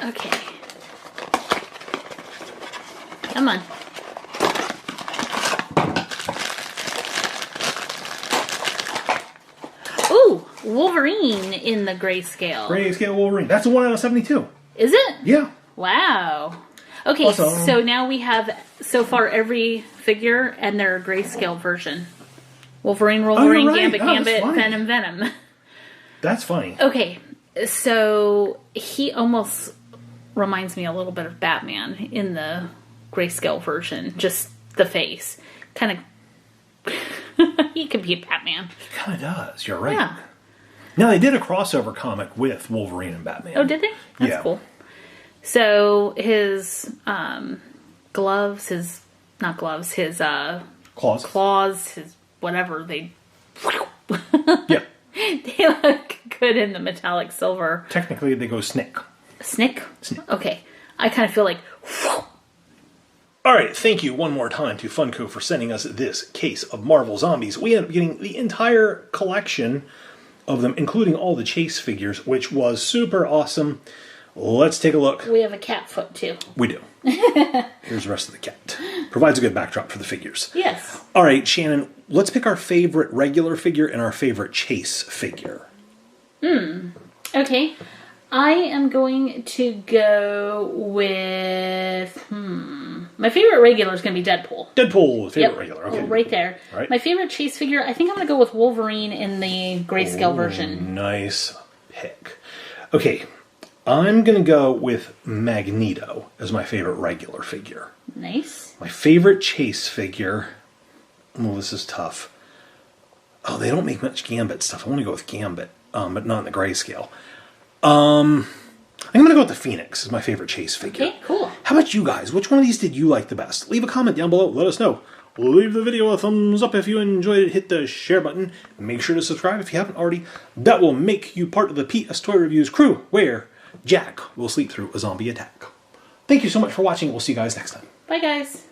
Okay. Come on. Ooh, Wolverine in the grayscale. Grayscale Wolverine. That's a 1 out of 72. Is it? Yeah. Wow. Okay, Awesome. so now we have, so far, every figure and their grayscale version. Wolverine, right. Gambit, Oh, that's funny. Venom, Venom. That's funny. Okay, so he almost reminds me a little bit of Batman in the grayscale version. Just the face. Kind of... he could be Batman. He kind of does. You're right. Yeah. Now, they did a crossover comic with Wolverine and Batman. Oh, did they? That's Yeah. cool. So his gloves, his... Not gloves, his Claws. his whatever, they... Yeah. They look good in the metallic silver. Technically, they go Snick. Snick? Snick. Okay. I kind of feel like... All right, thank you one more time to Funko for sending us this case of Marvel Zombies. We ended up getting the entire collection of them, including all the Chase figures, which was super awesome. Let's take a look. We have a cat foot, too. We do. Here's the rest of the cat. Provides a good backdrop for the figures. Yes. All right, Shannon, let's pick our favorite regular figure and our favorite Chase figure. Okay. I am going to go with... My favorite regular is going to be Deadpool. Deadpool, favorite Yep. regular. Okay. Right there. Right. My favorite Chase figure, I think I'm going to go with Wolverine in the grayscale version. Nice pick. Okay, I'm going to go with Magneto as my favorite regular figure. Nice. My favorite Chase figure... Oh, this is tough. Oh, they don't make much Gambit stuff. I want to go with Gambit, but not in the grayscale. I'm going to go with the Phoenix as my favorite Chase figure. Okay, cool. How about you guys? Which one of these did you like the best? Leave a comment down below. Let us know. Leave the video a thumbs up if you enjoyed it. Hit the share button. Make sure to subscribe if you haven't already. That will make you part of the PS Toy Reviews crew, where Jack will sleep through a zombie attack. Thank you so much for watching. We'll see you guys next time. Bye, guys.